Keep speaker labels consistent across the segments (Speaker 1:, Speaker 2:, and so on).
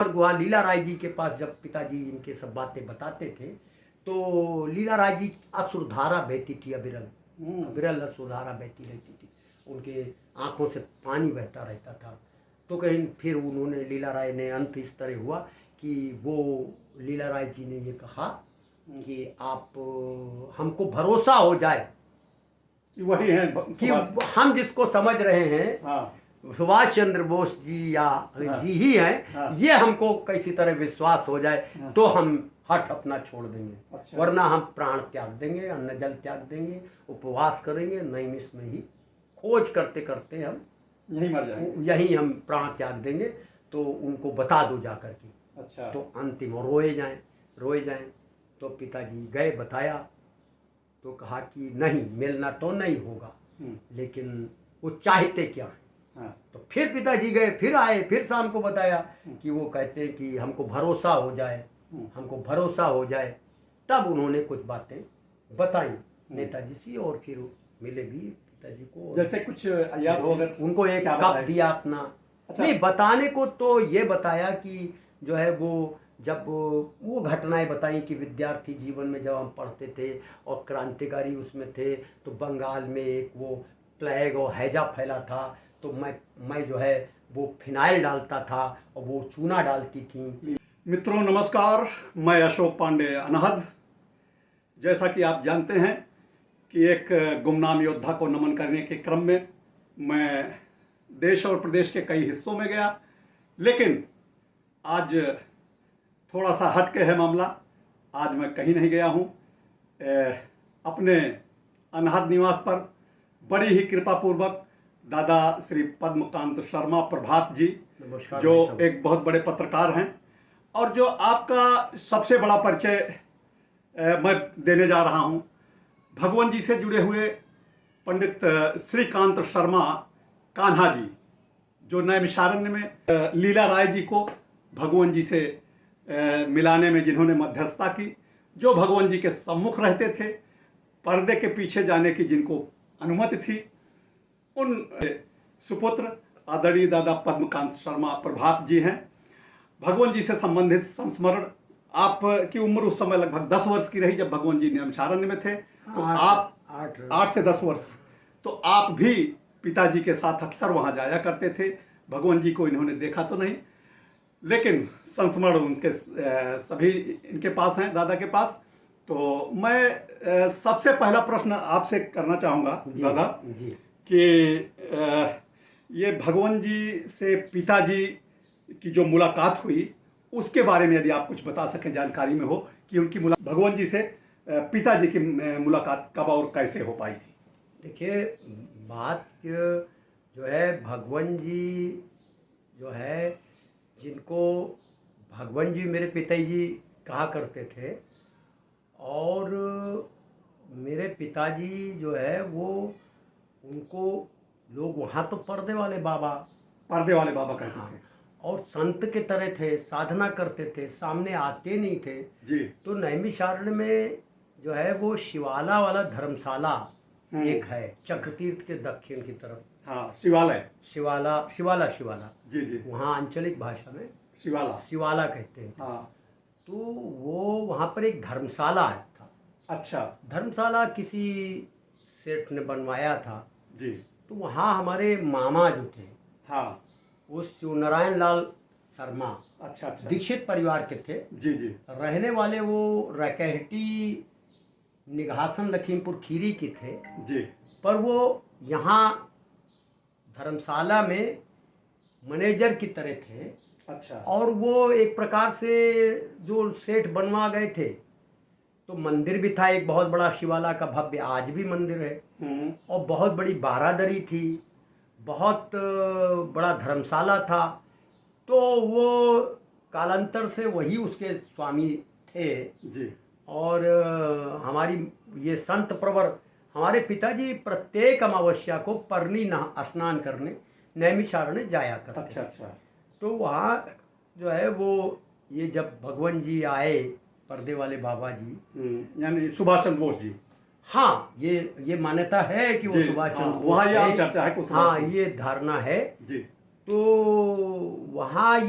Speaker 1: और वहाँ लीला राय जी के पास जब पिताजी इनके सब बातें बताते थे तो लीला राय जी अश्रुधारा बहती थी, अविरल अविरल अश्रुधारा बहती रहती थी, उनके आंखों से पानी बहता रहता था। तो कहीं फिर उन्होंने लीला राय ने अंत इस तरह हुआ कि वो लीला राय जी ने ये कहा कि आप हमको भरोसा हो जाए
Speaker 2: वही है
Speaker 1: कि हम जिसको समझ रहे हैं
Speaker 2: हाँ
Speaker 1: सुभाष चंद्र बोस जी या
Speaker 2: हाँ,
Speaker 1: जी ही हैं,
Speaker 2: हाँ,
Speaker 1: ये हमको किसी तरह विश्वास हो जाए
Speaker 2: हाँ,
Speaker 1: तो हम हट अपना छोड़ देंगे।
Speaker 2: अच्छा,
Speaker 1: वरना हम प्राण त्याग देंगे, अन्न जल त्याग देंगे, उपवास करेंगे, नैमिष में ही खोज करते करते हम
Speaker 2: यही मर जाएंगे।
Speaker 1: यहीं हम प्राण त्याग देंगे। तो उनको बता दो जा कर के।
Speaker 2: अच्छा,
Speaker 1: तो अंतिम रोए जाएं। तो पिताजी गए, बताया तो कहा कि नहीं, मिलना तो नहीं होगा, लेकिन वो चाहते क्या है।
Speaker 2: हाँ,
Speaker 1: तो फिर पिताजी गए, फिर आए, फिर शाम को बताया कि वो कहते हैं कि हमको भरोसा हो जाए, हमको भरोसा हो जाए। तब उन्होंने कुछ बातें बताई नेताजी से और फिर मिले भी पिताजी को।
Speaker 2: जैसे कुछ याद हो अगर
Speaker 1: उनको एक
Speaker 2: क्या
Speaker 1: कप
Speaker 2: बताए?
Speaker 1: दिया अपना।
Speaker 2: अच्छा,
Speaker 1: नहीं, बताने को तो ये बताया कि जो है वो जब वो घटनाएं बताई कि विद्यार्थी जीवन में जब हम पढ़ते थे और क्रांतिकारी उसमें थे तो बंगाल में एक वो प्लेग और हैजा फैला था, तो मैं जो है वो फिनाइल डालता था और वो चूना डालती थी।
Speaker 2: मित्रों नमस्कार, मैं अशोक पांडे अनहद। जैसा कि आप जानते हैं कि एक गुमनाम योद्धा को नमन करने के क्रम में मैं देश और प्रदेश के कई हिस्सों में गया, लेकिन आज थोड़ा सा हट के है मामला। आज मैं कहीं नहीं गया हूँ। अपने अनहद निवास पर बड़ी ही कृपापूर्वक दादा श्री पद्मकांत शर्मा प्रभात जी, जो एक बहुत बड़े पत्रकार हैं और जो आपका सबसे बड़ा परिचय मैं देने जा रहा हूं, भगवान जी से जुड़े हुए पंडित श्रीकांत शर्मा कान्हा जी, जो नैमिषारण्य में लीला राय जी को भगवान जी से मिलाने में जिन्होंने मध्यस्थता की, जो भगवान जी के सम्मुख रहते थे, पर्दे के पीछे जाने की जिनको अनुमति थी, उन सुपुत्र आदरणीय दादा पद्मकांत शर्मा प्रभात जी हैं। भगवान जी से संबंधित संस्मरण, आपकी उम्र उस समय लगभग 10 वर्ष की रही जब भगवान जी नैमिषारण्य में थे, तो आप 8 से 10 वर्ष, तो आप भी पिताजी के साथ अक्सर वहां जाया करते थे। भगवान जी को इन्होंने देखा तो नहीं, लेकिन संस्मरण उनके सभी इनके पास हैं, दादा के पास। तो मैं सबसे पहला प्रश्न आपसे करना चाहूँगा दादा कि ये भगवान जी से पिताजी की जो मुलाकात हुई उसके बारे में यदि आप कुछ बता सकें, जानकारी में हो कि उनकी भगवान जी से पिताजी की मुलाकात कब और कैसे हो पाई थी।
Speaker 1: देखिए, बात जो है भगवान जी जो है, जिनको भगवान जी मेरे पिताजी कहा करते थे, और मेरे पिताजी जो है वो उनको लोग वहाँ तो पर्दे वाले बाबा
Speaker 2: कहते थे
Speaker 1: और संत के तरह थे, साधना करते थे, सामने आते नहीं थे
Speaker 2: जी।
Speaker 1: तो नैमिषारण्य में जो है वो शिवाला वाला धर्मशाला एक है, चक्रतीर्थ के दक्षिण की तरफ।
Speaker 2: हाँ, शिवाला जी जी,
Speaker 1: वहाँ आंचलिक भाषा में शिवाला कहते हैं।
Speaker 2: हाँ।
Speaker 1: तो वो वहाँ पर एक धर्मशाला था।
Speaker 2: अच्छा, धर्मशाला
Speaker 1: किसी सेठ ने बनवाया था
Speaker 2: जी।
Speaker 1: तो वहाँ हमारे मामा जो थे,
Speaker 2: हाँ,
Speaker 1: वो शिवनारायण लाल शर्मा,
Speaker 2: अच्छा,
Speaker 1: दीक्षित परिवार के थे
Speaker 2: जी जी।
Speaker 1: रहने वाले वो रकहटी निघासन लखीमपुर खीरी के थे
Speaker 2: जी।
Speaker 1: पर वो यहाँ धर्मशाला में मैनेजर की तरह थे।
Speaker 2: अच्छा।
Speaker 1: और वो एक प्रकार से जो सेठ बनवा गए थे, तो मंदिर भी था एक बहुत बड़ा शिवाला का, भव्य, आज भी मंदिर है, और बहुत बड़ी बारादरी थी, बहुत बड़ा धर्मशाला था। तो वो कालांतर से वही उसके स्वामी थे
Speaker 2: जी।
Speaker 1: और हमारी ये संत प्रवर, हमारे पिताजी प्रत्येक अमावस्या को परनी स्नान करने नैमिषारण्य जाया करते।
Speaker 2: अच्छा अच्छा।
Speaker 1: तो वहाँ जो है वो ये जब भगवान जी आए, पर्दे वाले बाबा जी,
Speaker 2: यानी सुभाष चंद्र बोस जी।
Speaker 1: हाँ, ये मान्यता है कि वो सुभाष चंद्र बोस,
Speaker 2: वहाँ ये आम चर्चा है कि
Speaker 1: हाँ, ये धारणा है
Speaker 2: जी।
Speaker 1: तो वहाँ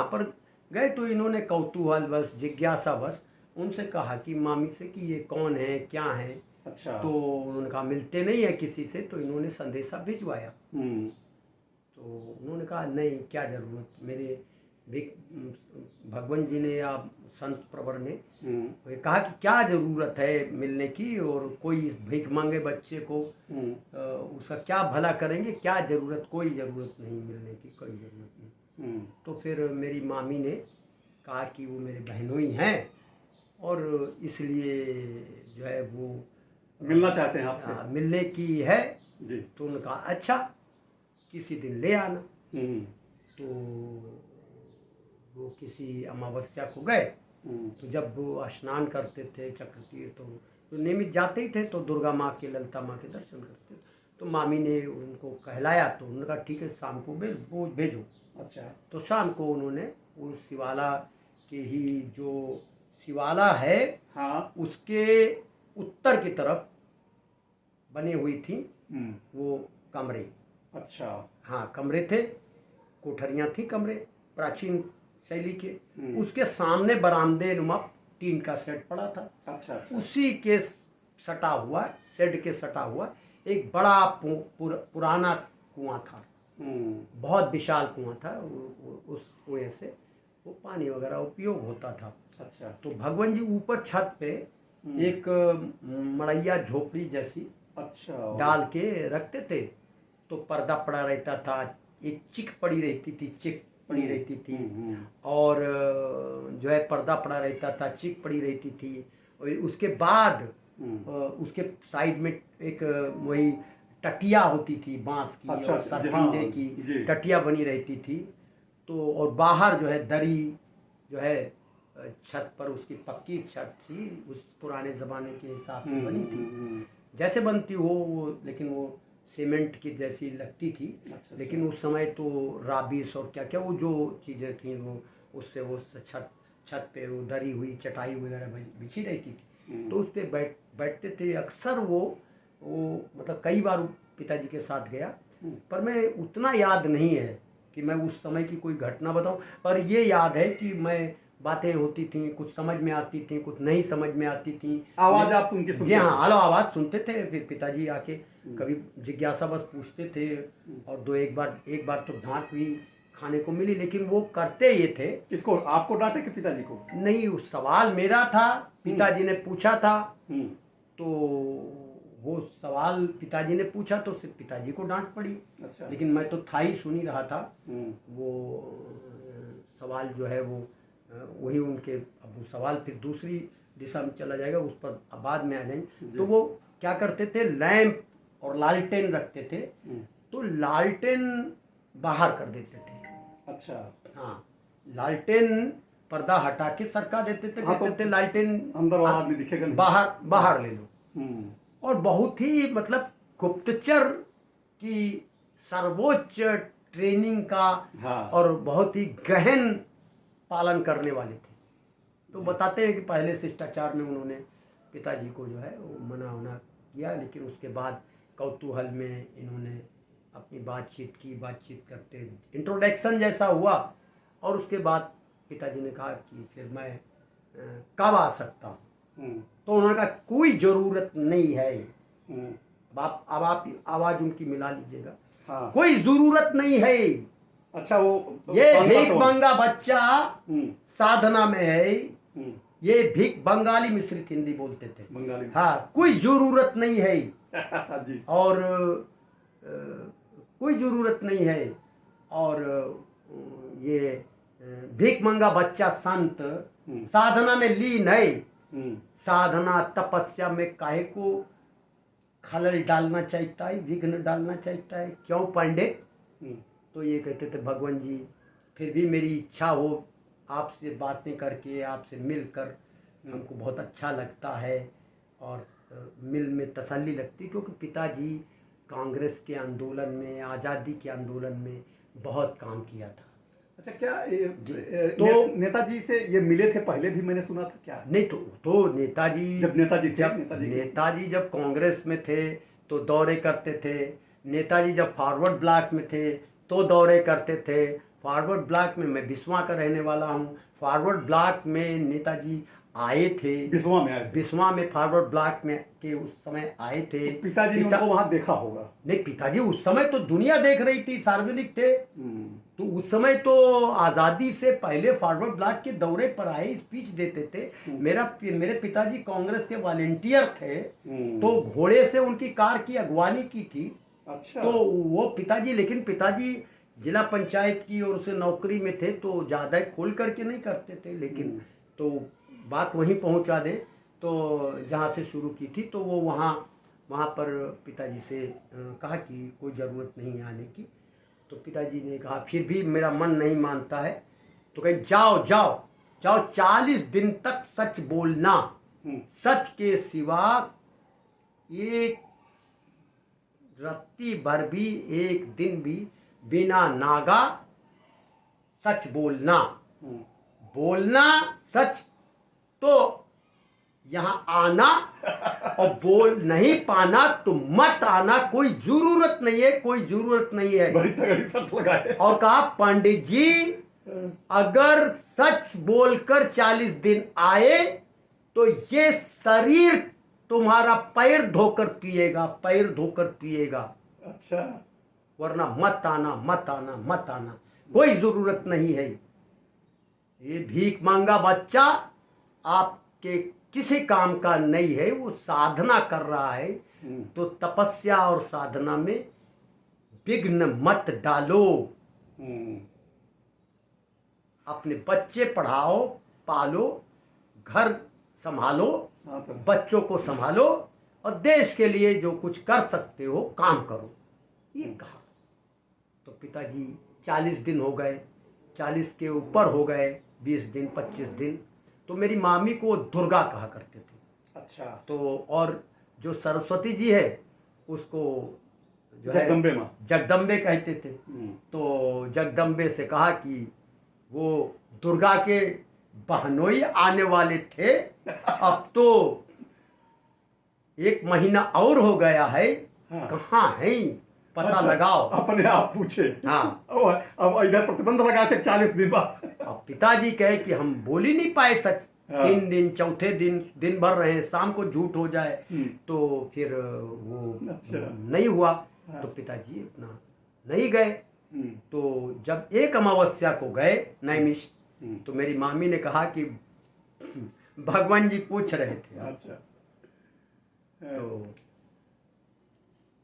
Speaker 1: पर गए तो इन्होंने कौतूहल बस, जिज्ञासा बस उनसे कहा कि मामी से कि ये कौन है, क्या है।
Speaker 2: अच्छा।
Speaker 1: तो उन्होंने कहा मिलते नहीं है किसी से, तो इन्होंने संदेशा भिजवाया। तो उन्होंने कहा नहीं, क्या ज़रूरत, मेरे भगवान जी ने या संत प्रवर ने कहा कि क्या ज़रूरत है मिलने की, और कोई भीख मांगे बच्चे को उसका क्या भला करेंगे, क्या ज़रूरत, कोई ज़रूरत नहीं मिलने की, कोई ज़रूरत नहीं। तो फिर मेरी मामी ने कहा कि वो मेरे बहनोई हैं और इसलिए जो है वो
Speaker 2: मिलना चाहते हैं आपसे,
Speaker 1: मिलने की है
Speaker 2: जी।
Speaker 1: तो उन्होंने कहा अच्छा किसी दिन ले आना। तो वो किसी अमावस्या को गए, तो जब वो स्नान करते थे चक्र तीर्थ, तो नियमित जाते ही थे, तो दुर्गा माँ के, ललिता माँ के दर्शन करते। तो मामी ने उनको कहलाया, तो उन्होंने कहा ठीक है शाम को वो भेजो।
Speaker 2: अच्छा।
Speaker 1: तो शाम को उन्होंने उस शिवाला के ही जो शिवाला है,
Speaker 2: हाँ।
Speaker 1: उसके उत्तर की तरफ बनी हुई थी वो कमरे।
Speaker 2: अच्छा।
Speaker 1: हाँ कमरे थे, कोठरियाँ थी, कमरे प्राचीन शैली के। उसके सामने बरामदे नुमा टीन का सेट पड़ा था।
Speaker 2: अच्छा।
Speaker 1: उसी के सटा हुआ, शेड के सटा हुआ एक बड़ा पुराना कुआं था। बहुत विशाल कुआं था। उस कुएं से वो पानी वगैरह उपयोग होता था।
Speaker 2: अच्छा।
Speaker 1: तो भगवान जी ऊपर छत पे एक मड़ैया झोपड़ी जैसी
Speaker 2: अच्छा
Speaker 1: डाल के रखते थे। तो पर्दा पड़ा रहता था, एक चिक पड़ी रहती थी, चिक पड़ी रहती थी, और जो है पर्दा पड़ा रहता था, चिक पड़ी रहती थी। और उसके बाद उसके साइड में एक वही टटिया होती थी बांस की,
Speaker 2: अच्छा,
Speaker 1: और सरपिंडे की टटिया बनी रहती थी। तो और बाहर जो है दरी जो है छत पर, उसकी पक्की छत थी, उस पुराने ज़माने के हिसाब से बनी थी, जैसे बनती हो वो, लेकिन वो सीमेंट की जैसी लगती थी।
Speaker 2: अच्छा।
Speaker 1: लेकिन उस समय तो राबिस और क्या क्या वो जो चीज़ें थी वो उससे वो छत पे वो दरी हुई चटाई वगैरह बिछी रहती थी। तो उस पर बैठते थे अक्सर। वो मतलब कई बार पिताजी के साथ गया, पर मैं उतना याद नहीं है कि मैं उस समय की कोई घटना बताऊं। पर ये याद है कि मैं बातें होती थी, कुछ समझ में आती थी, कुछ नहीं समझ में आती थी।
Speaker 2: आवाज़ आप सुनते
Speaker 1: जी हाँ, आलो आवाज़ सुनते थे। फिर पिताजी आके कभी जिज्ञासा बस पूछते थे, और एक बार तो डांट भी खाने को मिली, लेकिन वो करते ये थे।
Speaker 2: किसको, आपको डांटे कि पिताजी को?
Speaker 1: नहीं, उस सवाल मेरा था, पिताजी ने पूछा था। तो वो सवाल पिताजी ने पूछा तो सिर्फ पिताजी को डांट पड़ी।
Speaker 2: अच्छा। लेकिन
Speaker 1: मैं तो था ही, सुन ही रहा था। वो सवाल जो है वो वही उनके, अब वो सवाल फिर दूसरी दिशा में चला जाएगा, उस पर बाद में आ जाएंगे। तो वो क्या करते थे, लैंप और लालटेन रखते थे, तो लालटेन बाहर कर देते थे।
Speaker 2: अच्छा।
Speaker 1: हाँ, लालटेन पर्दा हटा के सरका देते थे।
Speaker 2: हाँ,
Speaker 1: कहते थे लालटेन
Speaker 2: अंदर वाला आदमी दिखेगा नहीं,
Speaker 1: बाहर ले लो। और बहुत ही मतलब गुप्तचर की सर्वोच्च ट्रेनिंग का, हाँ, और बहुत ही गहन पालन करने वाले थे। तो बताते हैं कि पहले शिष्टाचार में उन्होंने पिताजी को जो है वो मना वना किया, लेकिन उसके बाद कौतूहल में इन्होंने अपनी बातचीत करते इंट्रोडक्शन जैसा हुआ, और उसके बाद पिताजी ने कहा कि फिर मैं कब आ सकता हूँ। तो उन्होंने कहा कोई ज़रूरत नहीं है। अब आप आवाज़ उनकी मिला लीजिएगा। हाँ। कोई ज़रूरत नहीं है। अच्छा, वो ये भीख मांगा बच्चा साधना में है। ये भीख, बंगाली मिश्रित हिंदी बोलते थे, बंगाली। हाँ, कोई ज़रूरत नहीं है जी। और कोई ज़रूरत नहीं है। और ये भीख मंगा बच्चा संत साधना में लीन है। साधना तपस्या में काहे को खलल डालना चाहता है, विघ्न डालना चाहता है, क्यों पंडित? तो ये कहते थे भगवान जी फिर भी मेरी इच्छा हो, आपसे बातें करके, आपसे मिलकर हमको बहुत अच्छा लगता है, और मिल में तसल्ली लगती, क्योंकि पिताजी कांग्रेस के आंदोलन में, आज़ादी के आंदोलन में बहुत काम किया था।
Speaker 2: अच्छा, क्या तो नेताजी से ये मिले थे पहले भी, मैंने सुना था क्या?
Speaker 1: नहीं, तो नेताजी जब कांग्रेस में थे तो दौरे करते थे। नेताजी जब फॉरवर्ड ब्लॉक में थे तो दौरे करते थे। फॉरवर्ड ब्लॉक में, मैं बिस्वा का रहने वाला हूँ, फॉरवर्ड ब्लॉक में नेताजी आए थे,
Speaker 2: बिस्वा में आए थे।
Speaker 1: बिस्वा में फॉरवर्ड ब्लॉक में के उस समय आए थे।
Speaker 2: तो पिताजी ने उनको वहां देखा होगा।
Speaker 1: नहीं, पिताजी उस समय तो दुनिया देख रही थी, सार्वजनिक थे। तो उस समय तो आज़ादी से पहले फॉरवर्ड ब्लॉक के दौरे पर आए, स्पीच देते थे। मेरे पिताजी कांग्रेस के वॉलेंटियर थे, तो घोड़े से उनकी कार की अगवानी की थी।
Speaker 2: अच्छा।
Speaker 1: तो वो पिताजी, लेकिन पिताजी जिला पंचायत की ओर से नौकरी में थे, तो ज़्यादा खोल करके नहीं करते थे, लेकिन तो बात वहीं पहुंचा दे, तो जहाँ से शुरू की थी, तो वो वहाँ पर पिताजी से कहा कि कोई ज़रूरत नहीं है आने की। तो पिताजी ने कहा फिर भी मेरा मन नहीं मानता है, तो कहीं जाओ जाओ जाओ, 40 दिन तक सच बोलना, सच के सिवा एक रत्ती भर भी, एक दिन भी बिना नागा सच बोलना, बोलना सच, तो यहाँ आना, और बोल नहीं पाना तो मत आना, कोई जरूरत नहीं है, कोई जरूरत नहीं है।
Speaker 2: बड़ी तगड़ी शर्त लगाए।
Speaker 1: और कहा पंडित जी अगर सच बोलकर 40 दिन आए तो ये शरीर तुम्हारा पैर धोकर पिएगा, पैर धोकर पिएगा।
Speaker 2: अच्छा।
Speaker 1: वरना मत आना, मत आना, मत आना, कोई जरूरत नहीं है। ये भीख मांगा बच्चा आपके किसी काम का नहीं है, वो साधना कर रहा है, तो तपस्या और साधना में विघ्न मत डालो। अपने बच्चे पढ़ाओ, पालो, घर संभालो, बच्चों को संभालो, और देश के लिए जो कुछ कर सकते हो काम करो, ये कहा। तो पिताजी 40 दिन हो गए, 40 के ऊपर हो गए, 20 दिन 25 दिन, तो मेरी मामी को दुर्गा कहा करते थे।
Speaker 2: अच्छा।
Speaker 1: तो और जो सरस्वती जी है उसको जो है
Speaker 2: जगदम्बे माँ,
Speaker 1: जगदम्बे कहते थे। तो जगदम्बे से कहा कि वो दुर्गा के बहनोई आने वाले थे, अब तो 1 महीना और हो गया है,
Speaker 2: हाँ।
Speaker 1: कहाँ है, पता
Speaker 2: अच्छा,
Speaker 1: लगाओ।
Speaker 2: अपने आप पूछे।
Speaker 1: हाँ।
Speaker 2: अब इधर प्रतिबंध लगा के 40 दिन बाद।
Speaker 1: अब पिताजी कहे कि हम बोल ही नहीं पाए सच।
Speaker 2: हाँ।
Speaker 1: 3 दिन, चौथे दिन भर रहे, शाम को झूठ हो जाए तो फिर वो
Speaker 2: अच्छा।
Speaker 1: नहीं हुआ।
Speaker 2: हाँ।
Speaker 1: तो पिताजी अपना नहीं गए। तो जब एक अमावस्या को गए नैमिष, तो मेरी मामी ने कहा कि भगवान जी पूछ रहे थे।
Speaker 2: अच्छा।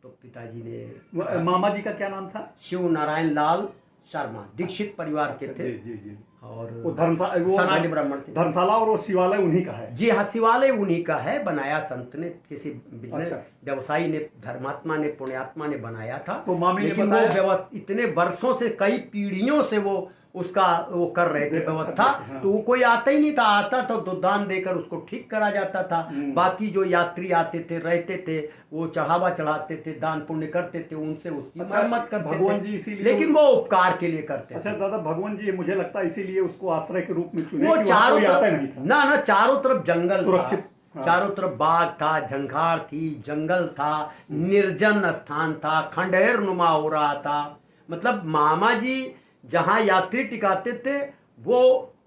Speaker 1: तो पिताजी ने,
Speaker 2: मामा जी का क्या नाम था?
Speaker 1: शिव नारायण लाल शर्मा, दीक्षित परिवार के थे।
Speaker 2: जी जी।
Speaker 1: और
Speaker 2: वो
Speaker 1: सनातन ब्राह्मण थे।
Speaker 2: धर्मशाला और वो शिवालय उन्हीं का है।
Speaker 1: जी हाँ, शिवालय उन्हीं का है, बनाया संत ने, किसी बिजनेस
Speaker 2: अच्छा।
Speaker 1: व्यवसायी ने, धर्मात्मा ने, पुण्यात्मा ने बनाया था।
Speaker 2: तो मामी ने
Speaker 1: लेकिन
Speaker 2: बताया,
Speaker 1: वो इतने वर्षों से, कई पीढ़ियों से वो उसका वो कर रहे थे व्यवस्था।
Speaker 2: हाँ।
Speaker 1: तो वो कोई आता ही नहीं था, आता तो दान देकर उसको ठीक करा जाता था। बाकी जो यात्री आते थे, रहते थे, वो चढ़ावा चढ़ाते थे, दान पुण्य करते थे, उनसे उसकी मरम्मत करते
Speaker 2: भगवान
Speaker 1: थे।
Speaker 2: जी इसीलिए,
Speaker 1: लेकिन वो उपकार के लिए करते थे।
Speaker 2: अच्छा दादा, भगवान जी मुझे लगता है इसीलिए उसको आश्रय के रूप में चुने,
Speaker 1: वो
Speaker 2: कि
Speaker 1: चारों
Speaker 2: कोई आता
Speaker 1: तरफ
Speaker 2: नहीं था।
Speaker 1: ना चारों तरफ जंगल
Speaker 2: सुरक्षित।
Speaker 1: था।
Speaker 2: हाँ।
Speaker 1: चारों तरफ बाग था, झंखाड़ थी, जंगल था, निर्जन स्थान था, खंडहर नुमा हो रहा था। मतलब मामा जी जहाँ यात्री टिकाते थे वो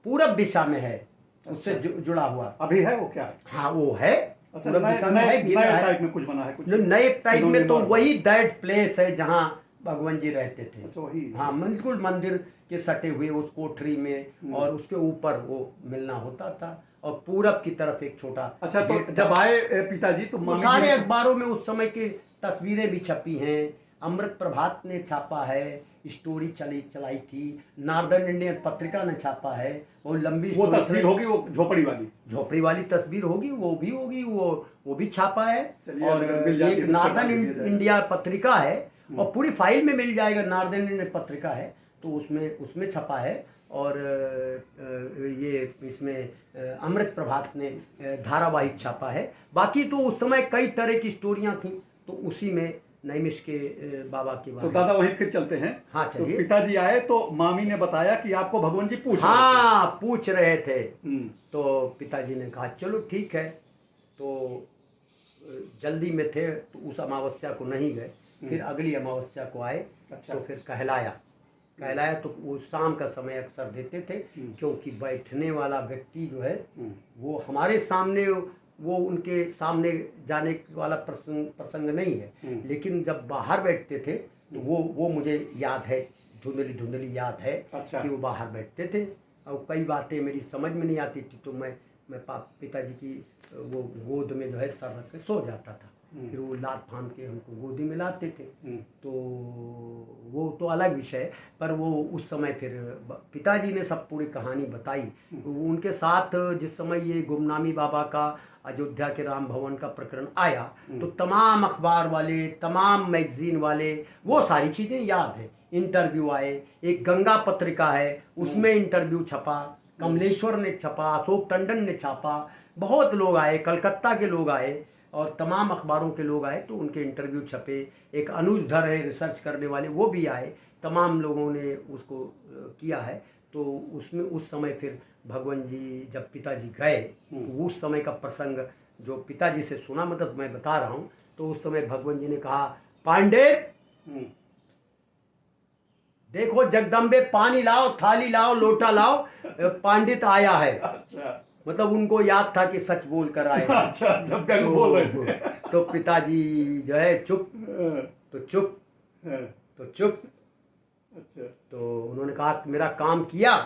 Speaker 1: पूरब दिशा में है, उससे जुड़ा हुआ।
Speaker 2: अभी है वो क्या?
Speaker 1: हाँ वो है।
Speaker 2: अच्छा,
Speaker 1: पूरब दिशा में है, गिरा है।
Speaker 2: टाइप में कुछ बना है कुछ?
Speaker 1: नए टाइप में तो वही दैट प्लेस है जहाँ भगवान जी रहते थे।
Speaker 2: अच्छा, वही।
Speaker 1: हाँ, बिल्कुल मंदिर के सटे हुए उस कोठरी में, और उसके ऊपर वो मिलना होता था, और पूरब की तरफ एक छोटा।
Speaker 2: अच्छा, तो जब आए पिताजी तो मामी
Speaker 1: सारे अखबारों में उस समय की तस्वीरें भी छपी हैं। अमृत प्रभात ने छापा है, स्टोरी चलाई थी, नॉर्दर्न इंडियन पत्रिका ने छापा है, वो लंबी
Speaker 2: वो तस्वीर होगी, वो झोपड़ी वाली
Speaker 1: तस्वीर होगी, वो भी होगी, वो भी छापा है।
Speaker 2: और
Speaker 1: एक नॉर्दर्न इंडिया पत्रिका है, और पूरी फाइल में मिल जाएगा, नॉर्दर्न इंडियन पत्रिका है, तो उसमें छपा है। और ये इसमें अमृत प्रभात ने धारावाहिक छापा है। बाकी तो उस समय कई तरह की स्टोरियां थी, तो उसी में नैमिष के बाबा के बारे।
Speaker 2: तो दादा वहीं फिर चलते हैं।
Speaker 1: हाँ चलिए।
Speaker 2: तो पिताजी आए तो मामी ने बताया कि आपको भगवान जी
Speaker 1: पूछ रहे थे। तो पिताजी ने कहा चलो ठीक है। तो जल्दी में थे, तो उस अमावस्या को नहीं गए, फिर अगली अमावस्या को आए।
Speaker 2: अच्छा।
Speaker 1: तो फिर कहलाया कहलाया, तो वो शाम का समय अक्सर देते थे, क्योंकि बैठने वाला व्यक्ति जो है वो हमारे सामने, वो उनके सामने जाने वाला प्रसंग नहीं है, लेकिन जब बाहर बैठते थे तो वो मुझे याद है, धुंधली धुंधली याद है।
Speaker 2: अच्छा।
Speaker 1: कि वो बाहर बैठते थे और कई बातें मेरी समझ में नहीं आती थी, तो मैं पिताजी की वो गोद में जो है सर रख के सो जाता था, फिर वो लात फांद के हमको गोदी में लाते थे। तो वो तो अलग विषय है, पर वो उस समय फिर पिताजी ने सब पूरी कहानी बताई। उनके साथ जिस समय ये गुमनामी बाबा का अयोध्या के राम भवन का प्रकरण आया, तो तमाम अखबार वाले, तमाम मैगजीन वाले, वो सारी चीज़ें याद है। इंटरव्यू आए, एक गंगा पत्रिका है उसमें इंटरव्यू छपा, कमलेश्वर ने छपा, अशोक टंडन ने छापा, बहुत लोग आए, कलकत्ता के लोग आए और तमाम अखबारों के लोग आए, तो उनके इंटरव्यू छपे। एक अनुज धर है रिसर्च करने वाले, वो भी आए, तमाम लोगों ने उसको किया है। तो उसमें उस समय फिर भगवान जी जब पिताजी गए, तो उस समय का प्रसंग जो पिताजी से सुना, मतलब मैं बता रहा हूँ, तो उस समय भगवान जी ने कहा, पांडे देखो जगदम्बे, पानी लाओ, थाली लाओ, लोटा लाओ, पंडित आया है।
Speaker 2: अच्छा।
Speaker 1: मतलब उनको याद था कि सच बोल कर आए।
Speaker 2: अच्छा, जब व्यंग बोल रहे थे।
Speaker 1: तो पिताजी जो है चुप, तो चुप, तो चुप।
Speaker 2: अच्छा।
Speaker 1: तो उन्होंने कहा कि मेरा काम किया,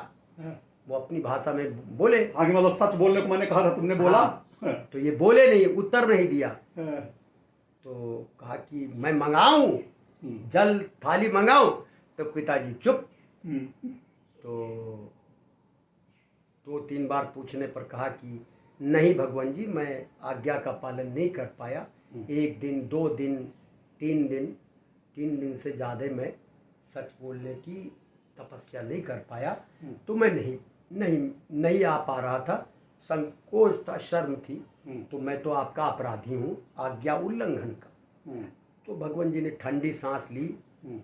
Speaker 1: वो अपनी भाषा में बोले।
Speaker 2: हाँ, कि मतलब सच बोलने को मैंने कहा था, तुमने बोला।
Speaker 1: हाँ, तो ये बोले नहीं, उत्तर नहीं दिया। तो कहा कि मैं मंगाऊं, जल थाली मंगाऊं, तो पिताजी चुप। तो 2-3 बार पूछने पर कहा कि नहीं भगवान जी, मैं आज्ञा का पालन नहीं कर पाया, 1 दिन 2 दिन 3 दिन 3 दिन से ज़्यादा मैं सच बोलने की तपस्या नहीं कर पाया, तो मैं नहीं आ पा रहा था, संकोच था, शर्म थी, तो मैं तो आपका अपराधी हूँ आज्ञा उल्लंघन का। तो भगवान जी ने ठंडी सांस ली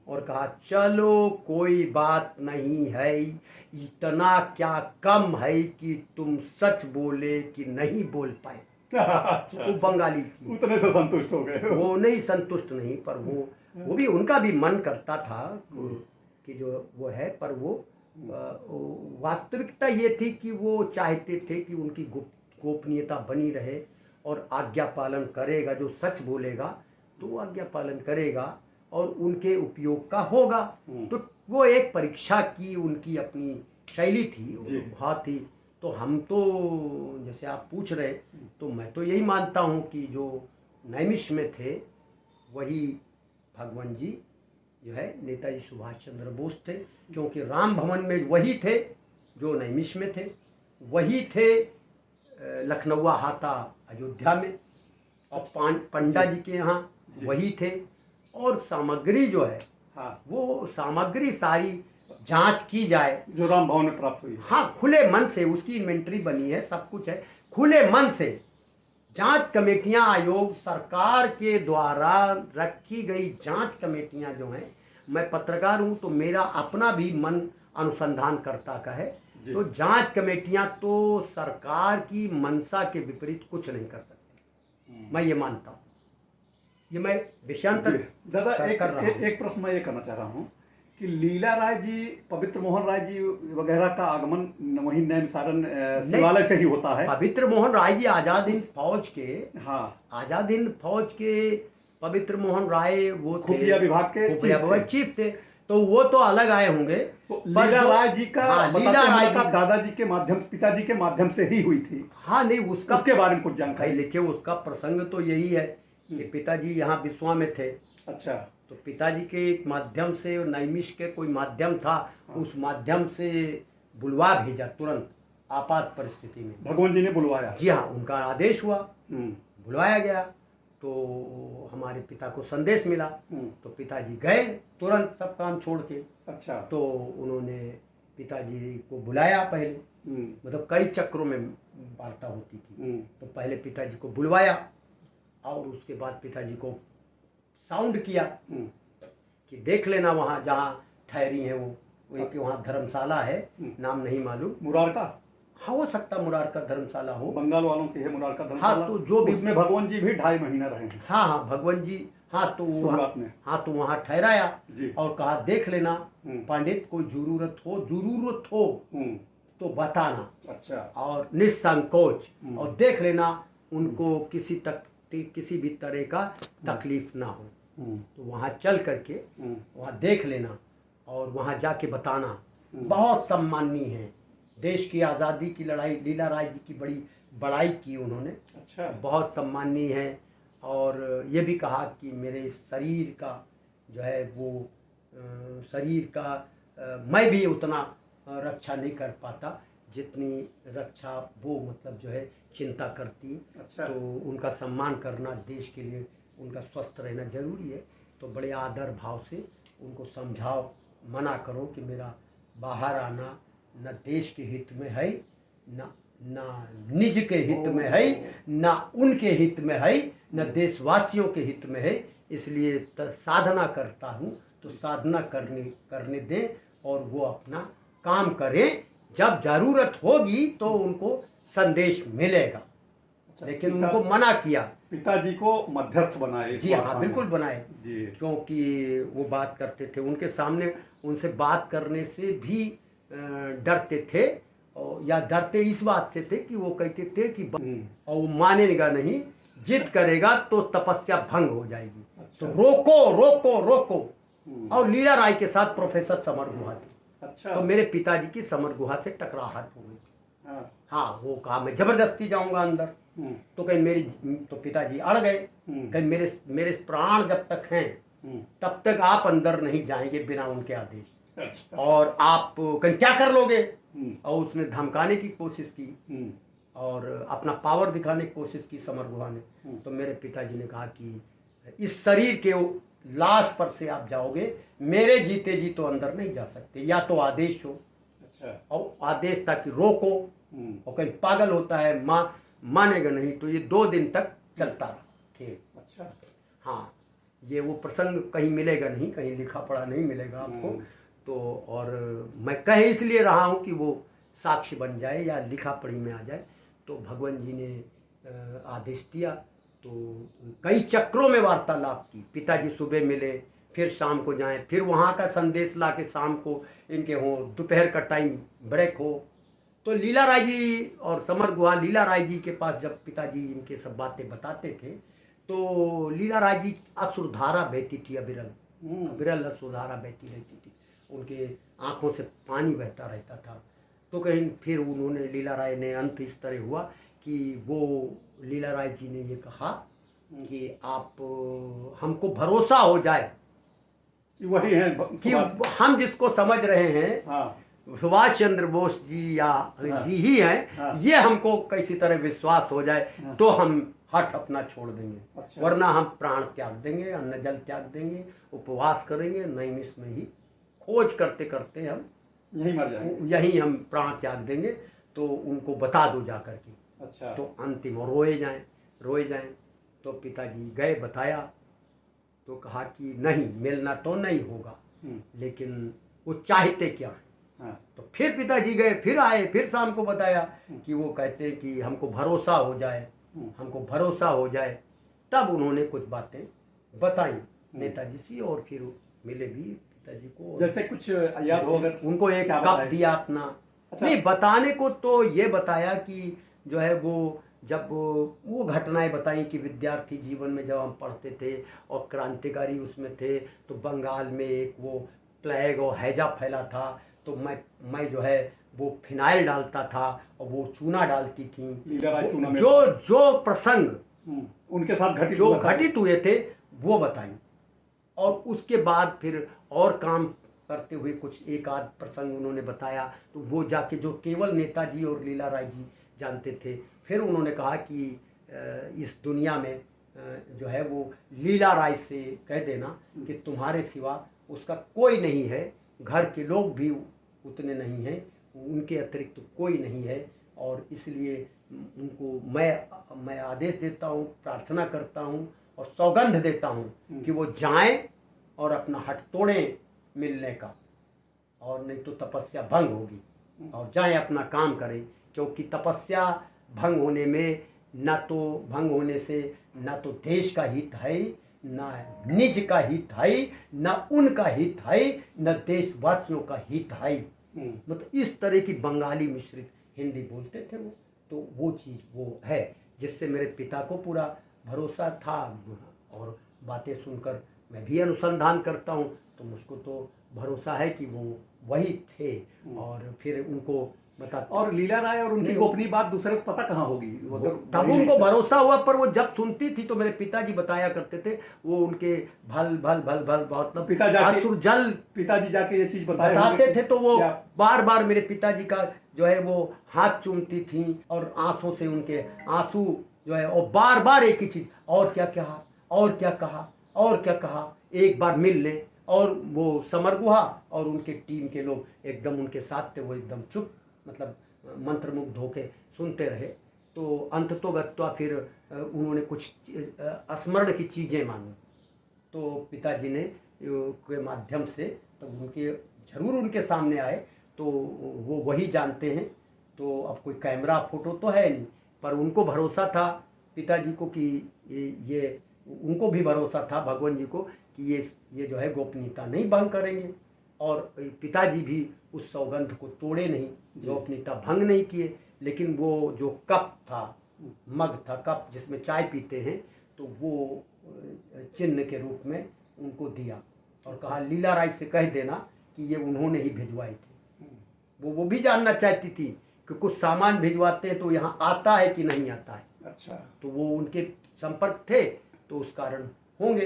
Speaker 1: और कहा, चलो कोई बात नहीं है, इतना क्या कम है कि तुम सच बोले कि नहीं बोल पाए।
Speaker 2: अच्छा,
Speaker 1: वो बंगाली थी,
Speaker 2: उतने से संतुष्ट हो गए।
Speaker 1: वो नहीं संतुष्ट नहीं, पर वो भी उनका भी मन करता था कि जो वो है, पर वो वास्तविकता ये थी कि वो चाहते थे कि उनकी गोपनीयता बनी रहे और आज्ञा पालन करेगा, जो सच बोलेगा तो वो आज्ञा पालन करेगा और उनके उपयोग का होगा। तो वो एक परीक्षा की उनकी अपनी शैली थी, बहुत ही। तो हम तो जैसे आप पूछ रहे, तो मैं तो यही मानता हूँ कि जो नैमिष में थे वही भगवान जी जो है नेताजी सुभाष चंद्र बोस थे, क्योंकि राम भवन में वही थे जो नैमिष में थे, वही थे लखनऊआ हाथा अयोध्या में, और पंडा जी के यहाँ वही थे। और सामग्री जो है,
Speaker 2: हाँ,
Speaker 1: वो सामग्री सारी जांच की जाए
Speaker 2: जो राम भवन में प्राप्त हुई है।
Speaker 1: हाँ, खुले मन से उसकी इन्वेंटरी बनी है, सब कुछ है, खुले मन से। जांच कमेटियां, आयोग, सरकार के द्वारा रखी गई जांच कमेटियां जो हैं, मैं पत्रकार हूं तो मेरा अपना भी मन अनुसंधान करता का है, तो जांच कमेटियां तो सरकार की मंशा के विपरीत कुछ नहीं कर सकती, मैं ये मानता हूँ। ये मैं विषयांतर
Speaker 2: दादा
Speaker 1: कर रहा हूँ।
Speaker 2: एक प्रश्न मैं ये करना चाह रहा हूँ कि लीला राय जी, पवित्र मोहन राय जी वगैरह का आगमन वही नैमिषारण्य शिवालय से ही होता है।
Speaker 1: पवित्र मोहन राय जी आजाद हिंद फौज के,
Speaker 2: हाँ,
Speaker 1: आजाद हिंद फौज के पवित्र मोहन राय वो थे
Speaker 2: खुफिया विभाग के
Speaker 1: चीफ थे, तो वो तो अलग आए होंगे।
Speaker 2: तो लीला राय जी का,
Speaker 1: हाँ, लीला राय का
Speaker 2: दादाजी के माध्यम, पिताजी के माध्यम से ही हुई थी।
Speaker 1: हाँ, नहीं उसके
Speaker 2: बारे में कुछ जानकारी
Speaker 1: लिखे, उसका प्रसंग तो यही है कि पिताजी यहाँ बिस्वा में थे।
Speaker 2: अच्छा।
Speaker 1: तो पिताजी के माध्यम से, नैमिष के कोई माध्यम था, उस माध्यम से बुलवा भेजा तुरंत आपात परिस्थिति में,
Speaker 2: भगवान जी ने बुलवाया।
Speaker 1: जी हाँ, उनका आदेश हुआ, बुलवाया गया, तो हमारे पिता को संदेश मिला, तो पिताजी गए तुरंत सब काम छोड़ के।
Speaker 2: अच्छा।
Speaker 1: तो उन्होंने पिताजी को बुलाया पहले, मतलब कई चक्रों में वार्ता होती थी, तो पहले पिताजी को बुलवाया और उसके बाद पिताजी को साउंड किया कि देख लेना वहाँ जहाँ ठहरी है वो कि वहाँ धर्मशाला है, नाम नहीं मालूम,
Speaker 2: मुरारका,
Speaker 1: हाँ हो सकता मुरारका धर्मशाला हो,
Speaker 2: बंगाल वालों की है मुरारका धर्मशाला।
Speaker 1: हाँ, तो जो भी
Speaker 2: उसमें भगवान जी भी 2.5 महीना रहे हैं।
Speaker 1: हाँ, भगवान जी हाँ तो
Speaker 2: शुरुआत में।
Speaker 1: हाँ तो वहाँ ठहराया
Speaker 2: जी।
Speaker 1: और कहा देख लेना
Speaker 2: हम्म।
Speaker 1: पंडित, कोई जरूरत हो
Speaker 2: हम्म।
Speaker 1: तो बताना
Speaker 2: अच्छा।
Speaker 1: और निसंकोच, और देख लेना उनको किसी भी तरह का तकलीफ ना हो। तो वहाँ चल करके वहाँ देख लेना और वहाँ जाके बताना। बहुत सम्माननीय है। देश की आज़ादी की लड़ाई लीला राय जी की बड़ी बड़ाई की उन्होंने।
Speaker 2: अच्छा।
Speaker 1: बहुत सम्माननीय है। और ये भी कहा कि मेरे शरीर का जो है वो शरीर का मैं भी उतना रक्षा नहीं कर पाता जितनी रक्षा वो मतलब जो है चिंता करती।
Speaker 2: अच्छा।
Speaker 1: तो उनका सम्मान करना देश के लिए, उनका स्वस्थ रहना जरूरी है। तो बड़े आदर भाव से उनको समझाओ, मना करो कि मेरा बाहर आना न देश के हित में है, न निज के हित में है, न उनके हित में है, न देशवासियों के हित में है। इसलिए साधना करता हूँ तो साधना करने दें और वो अपना काम करें। जब जरूरत होगी तो उनको संदेश मिलेगा। लेकिन उनको मना किया।
Speaker 2: पिताजी को मध्यस्थ बनाए।
Speaker 1: जी हाँ, बिल्कुल बनाए
Speaker 2: जी।
Speaker 1: क्योंकि वो बात करते थे, उनके सामने उनसे बात करने से भी डरते थे। और या डरते इस बात से थे कि वो कहते थे कि और वो मानेगा नहीं, जिद करेगा तो तपस्या भंग हो जाएगी।
Speaker 2: अच्छा।
Speaker 1: तो रोको रोको रोको। और लीला राय के साथ प्रोफेसर समर गुहा थे।
Speaker 2: अच्छा।
Speaker 1: तो मेरे पिताजी की समर गुहा से टकराहट हो गई थी। हाँ, वो कहा मैं जबरदस्ती जाऊंगा अंदर। तो कहीं तो पिताजी अड़ गए। कहीं मेरे प्राण जब तक हैं तब तक आप अंदर नहीं जाएंगे बिना उनके आदेश।
Speaker 2: अच्छा।
Speaker 1: और आप कहीं क्या कर लोगे। और उसने धमकाने की कोशिश की और अपना पावर दिखाने की कोशिश की समर गुहा ने। तो मेरे पिताजी ने कहा कि इस शरीर के लाश पर से आप जाओगे, मेरे जीते जी तो अंदर नहीं जा सकते, या तो आदेश हो।
Speaker 2: अच्छा।
Speaker 1: और आदेश था कि रोको। और कहीं पागल होता है मानेगा नहीं। तो ये 2 दिन तक चलता रहा खेल।
Speaker 2: अच्छा।
Speaker 1: हाँ, ये वो प्रसंग कहीं मिलेगा नहीं, कहीं लिखा पढ़ा नहीं मिलेगा आपको। तो और मैं कह इसलिए रहा हूँ कि वो साक्ष्य बन जाए या लिखा पढ़ी में आ जाए। तो भगवान जी ने आदेश दिया। तो कई चक्रों में वार्तालाप की। पिताजी सुबह मिले, फिर शाम को जाएं, फिर वहाँ का संदेश ला के शाम को इनके हो, दोपहर का टाइम ब्रेक हो। तो लीला राय जी और समर गुहा लीला राय जी के पास जब पिताजी इनके सब बातें बताते थे तो लीला राय जी अश्रुधारा बहती थी, अविरल अश्रुधारा बहती रहती थी। उनके आंखों से पानी बहता रहता था। तो कहीं फिर उन्होंने लीला राय ने अंत इस तरह हुआ कि वो लीला राय जी ने ये कहा कि आप हमको भरोसा हो जाए
Speaker 2: वही है
Speaker 1: कि हम जिसको समझ रहे हैं
Speaker 2: हाँ।
Speaker 1: सुभाष चंद्र बोस जी या जी ही हैं। ये हमको किसी तरह विश्वास हो जाए तो हम हठ अपना छोड़ देंगे।
Speaker 2: अच्छा।
Speaker 1: वरना हम प्राण त्याग देंगे, अन्न जल त्याग देंगे, उपवास करेंगे, नैमिष में ही खोज करते करते हम
Speaker 2: यही मर जाएंगे,
Speaker 1: यही हम प्राण त्याग देंगे। तो उनको बता दो जा करके।
Speaker 2: अच्छा।
Speaker 1: तो अंतिम रोए जाएं। तो पिताजी गए, बताया। तो कहा कि नहीं, मिलना तो नहीं होगा, लेकिन वो चाहते क्या है।
Speaker 2: हाँ।
Speaker 1: तो फिर पिताजी गए, फिर आए, फिर शाम को बताया कि वो कहते हैं कि हमको भरोसा हो जाए। तब उन्होंने कुछ बातें बताई नेताजी से और फिर मिले भी पिताजी को।
Speaker 2: जैसे कुछ याद हो अगर
Speaker 1: उनको एक कप दिया अपना। अच्छा। नहीं, बताने को तो ये बताया कि जो है वो जब वो घटनाएं बताई कि विद्यार्थी जीवन में जब हम पढ़ते थे और क्रांतिकारी उसमें थे तो बंगाल में एक वो प्लेग और हैजा फैला था। तो मैं जो है वो फिनाइल डालता था और वो चूना डालती थी। जो प्रसंग
Speaker 2: उनके साथ
Speaker 1: घटित हुए थे वो बताई। और उसके बाद फिर और काम करते हुए कुछ एक आध प्रसंग उन्होंने बताया। तो वो जाके जो केवल नेताजी और लीला राय जी जानते थे। फिर उन्होंने कहा कि इस दुनिया में जो है वो लीला राय से कह देना कि तुम्हारे सिवा उसका कोई नहीं है, घर के लोग भी उतने नहीं हैं, उनके अतिरिक्त तो कोई नहीं है। और इसलिए उनको मैं आदेश देता हूँ, प्रार्थना करता हूँ और सौगंध देता हूँ कि वो जाएं और अपना हट तोड़ें मिलने का, और नहीं तो तपस्या भंग होगी। और जाएं अपना काम करें, क्योंकि तपस्या भंग होने से न तो देश का हित है, ना निज का हित है, न उनका हित है, न देशवासियों का हित है। मतलब इस तरह की बंगाली मिश्रित हिंदी बोलते थे वो। तो वो चीज़ वो है जिससे मेरे पिता को पूरा भरोसा था। और बातें सुनकर मैं भी अनुसंधान करता हूँ तो मुझको तो भरोसा है कि वो वही थे। और फिर उनको बता,
Speaker 2: और लीला राय और उनकी गोपनीय बात दूसरे को पता कहाँ होगी?
Speaker 1: तब उनको भरोसा हुआ। पर वो जब सुनती थी तो मेरे पिताजी बताया करते थे, वो उनके भल भल भल भल बहुत
Speaker 2: पिताजी जाके ये चीज
Speaker 1: बताते थे। तो वो बार बार मेरे पिताजी का जो है वो हाथ चूमती थी और आंसू से उनके आंसू जो है, और बार बार एक ही चीज, और क्या कहा, और क्या कहा, और क्या कहा, एक बार मिल ले। और वो समर गुहा और उनके टीम के लोग एकदम उनके साथ थे, वो एकदम चुप, मतलब मंत्रमुग्ध होके सुनते रहे। तो अंततोगत्वा फिर उन्होंने कुछ स्मरण की चीज़ें मांगी। तो पिताजी ने के माध्यम से तब उनके जरूर उनके सामने आए तो वो वही जानते हैं। तो अब कोई कैमरा फोटो तो है नहीं, पर उनको भरोसा था पिताजी को कि ये उनको भी भरोसा था भगवान जी को कि ये जो है गोपनीयता नहीं भंग करेंगे। और पिताजी भी उस सौगंध को तोड़े नहीं, गोपनीयता भंग नहीं किए। लेकिन वो जो कप था, मग था, कप जिसमें चाय पीते हैं, तो वो चिन्ह के रूप में उनको दिया और कहा लीला राय से कह देना कि ये उन्होंने ही भिजवाए थे। वो भी जानना चाहती थी कि कुछ सामान भिजवाते हैं तो यहाँ आता है कि नहीं आता है।
Speaker 2: अच्छा।
Speaker 1: तो वो उनके संपर्क थे तो उस कारण होंगे।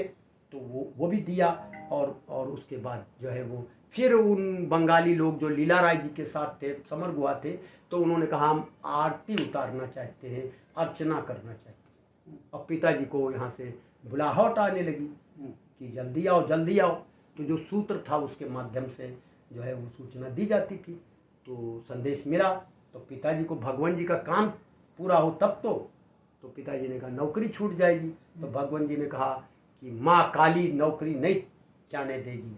Speaker 1: तो वो भी दिया। और उसके बाद जो है वो फिर उन बंगाली लोग जो लीला राय जी के साथ थे, समर गुहा थे, तो उन्होंने कहा हम आरती उतारना चाहते हैं, अर्चना करना चाहते हैं। और पिताजी को यहाँ से बुलाहट आने लगी कि जल्दी आओ जल्दी आओ। तो जो सूत्र था उसके माध्यम से जो है वो सूचना दी जाती थी। तो संदेश मिला तो पिताजी को भगवान जी का काम पूरा हो तब तो पिताजी ने कहा नौकरी छूट जाएगी। तो भगवान जी ने कहा कि माँ काली नौकरी नहीं जाने देगी,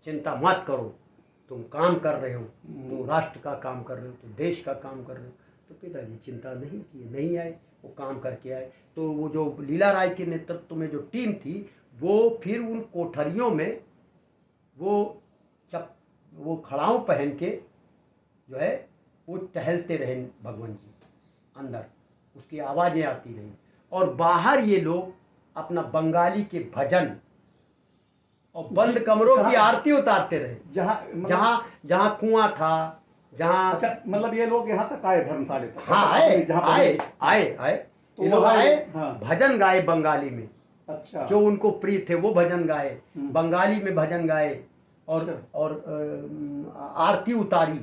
Speaker 1: चिंता मत करो, तुम काम कर रहे हो, तो राष्ट्र का काम कर रहे हो, तो देश का काम कर रहे हो। तो पिताजी चिंता नहीं किए, नहीं आए, वो काम करके आए। तो वो जो लीला राय के नेतृत्व में जो टीम थी वो फिर उन कोठरियों में वो खड़ाऊ पहन के जो है वो टहलते रहे भगवान जी अंदर, उसकी आवाज़ें आती रहीं। और बाहर ये लोग अपना बंगाली के भजन और बंद कमरों की आरती उतारते रहे। जहाँ कुआं था, जहाँ,
Speaker 2: अच्छा, मतलब ये लोग यहाँ तक आए धर्मशाले तक?
Speaker 1: हाँ आए तो लोग आए। हाँ। भजन गाए बंगाली में।
Speaker 2: अच्छा।
Speaker 1: जो उनको प्रिय थे वो भजन गाए, बंगाली में भजन गाए और आरती उतारी।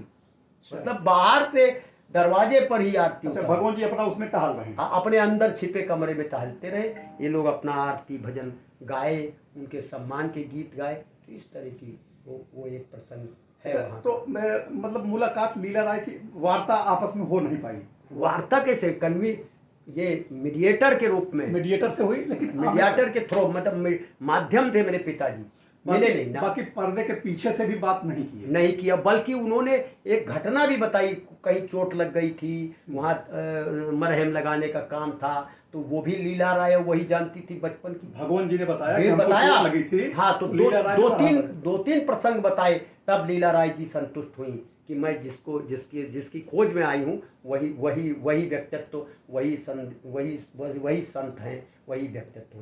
Speaker 1: मतलब बाहर पे दरवाजे पर ही आरती।
Speaker 2: अच्छा, भगवान जी अपना उसमें टहल रहे हैं?
Speaker 1: हाँ, अपने अंदर छिपे कमरे में टहलते रहे। ये लोग अपना आरती भजन गाए, उनके सम्मान के गीत गाए। तो इस तरह की वो एक प्रसंग है।
Speaker 2: अच्छा, तो मतलब मुलाकात लीला राय की वार्ता आपस में हो नहीं पाई?
Speaker 1: वार्ता कैसे? कन्वी ये मीडिएटर के रूप में,
Speaker 2: मीडिएटर से हुई, लेकिन
Speaker 1: मीडिएटर के थ्रू, मतलब माध्यम थे मेरे पिताजी, मिले नहीं ना।
Speaker 2: बाकी पर्दे के पीछे से भी बात नहीं
Speaker 1: किया, बल्कि उन्होंने एक घटना भी बताई। कहीं चोट लग गई थी, वहाँ मरहम लगाने का काम था, तो वो भी लीला राय वही जानती थी बचपन की।
Speaker 2: भगवान जी ने बताया कि हमको चोट लगी थी।
Speaker 1: हाँ, तो दो तीन प्रसंग बताए, तब लीला राय जी संतुष्ट हुई कि मैं जिसकी खोज में आई हूँ वही व्यक्तित्व, वही संत हैं, वही व्यक्तित्व।